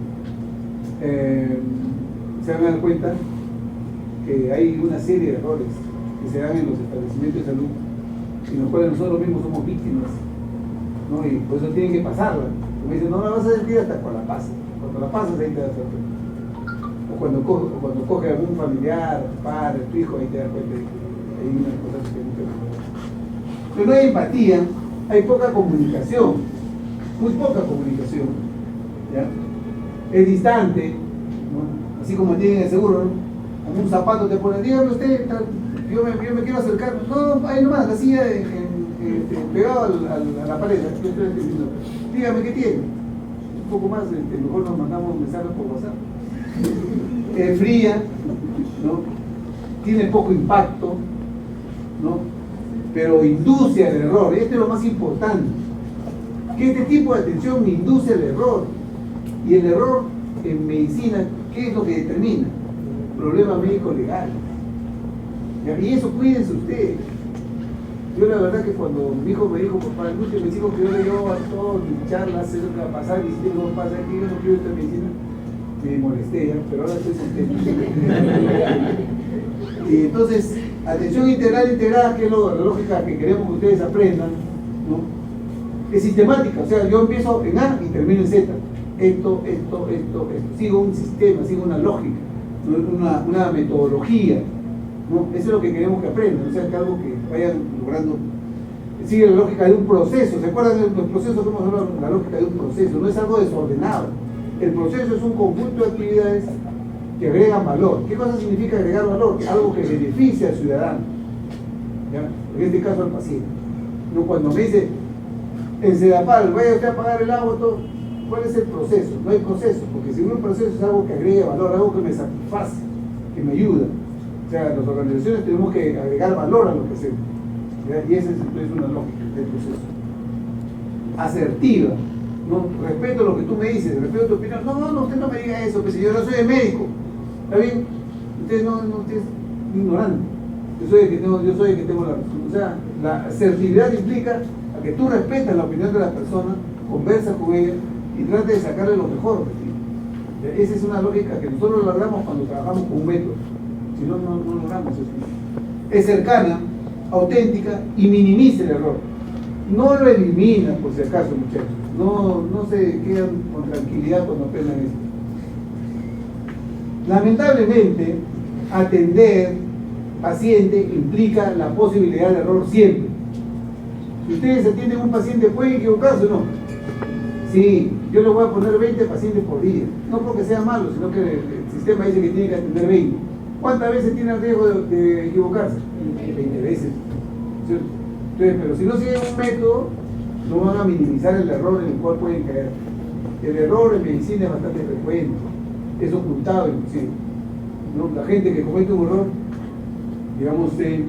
se van a dar cuenta que hay una serie de errores que se dan en los establecimientos de salud, en los cuales nosotros mismos somos víctimas, ¿no? Y por eso tienen que pasarla. Como dicen, no la vas a sentir hasta cuando la pases. Cuando la pasas, ahí te das cuenta. O cuando coge algún familiar, tu padre, tu hijo, ahí te das cuenta de que hay unas cosas que no te mejorar. Pero no hay empatía, hay poca comunicación, muy poca comunicación, ¿ya? Es distante, ¿no? Así como tienen el seguro, ¿no? Como un zapato te pone, dígame usted, yo me quiero acercar, no, ahí nomás, la silla pegado a la pared, yo estoy entendiendo. Dígame qué tiene. Un poco más, mejor nos mandamos mensajes por WhatsApp. Fría, ¿no? Tiene poco impacto, ¿no? Pero induce al error. Esto es lo más importante, que este tipo de atención me induce al error. Y el error en medicina, ¿qué es lo que determina? Problema médico legal. Y eso cuídense ustedes. Yo la verdad que cuando mi hijo me dijo, papá, el último me dijo que yo le llevo a todos mis charlas, eso que va a pasar, y si no pasa aquí, yo no quiero esta medicina, me molesté ya, pero ahora estoy contento. Y entonces, atención integral integrada, que es la lógica que queremos que ustedes aprendan, ¿no? Es sistemática, o sea, yo empiezo en A y termino en Z. Esto. Sigo un sistema, sigo una lógica, una metodología, ¿no? Eso es lo que queremos que aprendan, o sea, que algo que vayan logrando sigue la lógica de un proceso. ¿Se acuerdan de los procesos que hemos hablado? La lógica de un proceso, no es algo desordenado. El proceso es un conjunto de actividades que agregan valor. ¿Qué cosa significa agregar valor? Algo que beneficia al ciudadano, ¿ya? En este caso al paciente. No, cuando me dice en Sedapal, vaya usted a pagar el agua, todo, ¿cuál es el proceso? No hay proceso, porque si un proceso es algo que agregue valor, algo que me satisface, que me ayuda. O sea, las organizaciones tenemos que agregar valor a lo que hacemos, ¿ya? Y esa es una lógica del proceso. Asertiva, ¿no? Respeto lo que tú me dices, respeto tu opinión. No, usted no me diga eso, pues si yo no soy el médico, ¿está bien? Usted usted es ignorante. Yo soy el que tengo la razón. O sea, la asertividad implica a que tú respetas la opinión de la persona, conversas con ella y trates de sacarle lo mejor de ti. Esa es una lógica que nosotros logramos cuando trabajamos con un método. Si no logramos eso. Es cercana, auténtica y minimiza el error. No lo elimina, por si acaso, muchachos. No se quedan con tranquilidad cuando aprendan esto. Lamentablemente, atender paciente implica la posibilidad de error siempre. Si ustedes atienden a un paciente, ¿pueden equivocarse o no? Sí, yo le voy a poner 20 pacientes por día. No porque sea malo, sino que el sistema dice que tiene que atender 20. ¿Cuántas veces tiene el riesgo de equivocarse? 20 veces. ¿Cierto? Entonces, pero si no siguen un método, no van a minimizar el error en el cual pueden caer. El error en medicina es bastante frecuente, es ocultado inclusive, ¿no? La gente que comete un error, digamos, se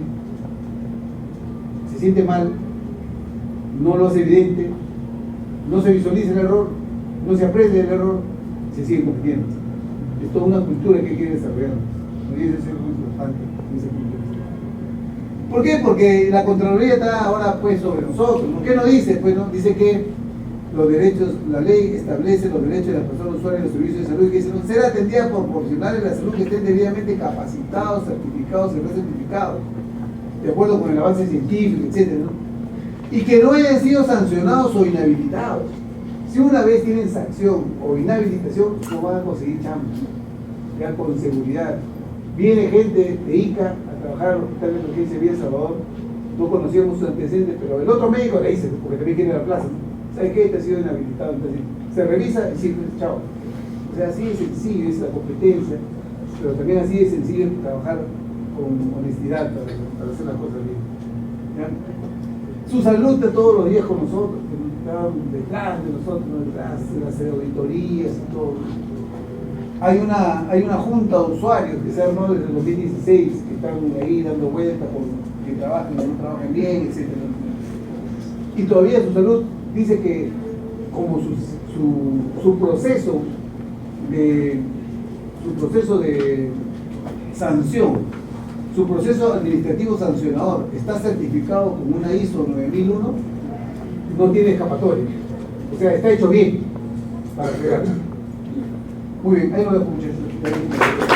siente mal, no lo hace evidente, no se visualiza el error, no se aprende el error, se sigue cometiendo. Es toda una cultura que hay que desarrollar. Y eso es muy importante, esa cultura. ¿Por qué? Porque la Contraloría está ahora pues sobre nosotros. ¿No? ¿Qué nos dice? Pues no dice que los derechos, la ley establece los derechos de las personas usuarias de los servicios de salud, que dicen ser atendida por profesionales de la salud que estén debidamente capacitados, certificados y recertificados, de acuerdo con el avance científico, etc., ¿no? Y que no hayan sido sancionados o inhabilitados. Si una vez tienen sanción o inhabilitación, no van a conseguir chamba, ya con seguridad. Viene gente de ICA a trabajar al Hospital de Emergencia Villa El Salvador, no conocíamos sus antecedentes, pero el otro médico le dice, porque también quiere la plaza, ¿no? ¿Sabes qué? Te ha sido inhabilitado. Entonces, se revisa y sí, chao. O sea, así de sencillo es la competencia, pero también así de sencillo es trabajar con honestidad para hacer las cosas bien. ¿Ya? Su salud está todos los días con nosotros, está detrás de nosotros, detrás de las auditorías y todo. Hay una junta de usuarios que se armó desde el 2016, que están ahí dando vueltas con que trabajen o no trabajen bien, etc. Y todavía su salud dice que como su proceso de sanción, su proceso administrativo sancionador está certificado como una ISO 9001, no tiene escapatoria. O sea, está hecho bien para pegar. Muy bien, ahí lo dejo, muchachos.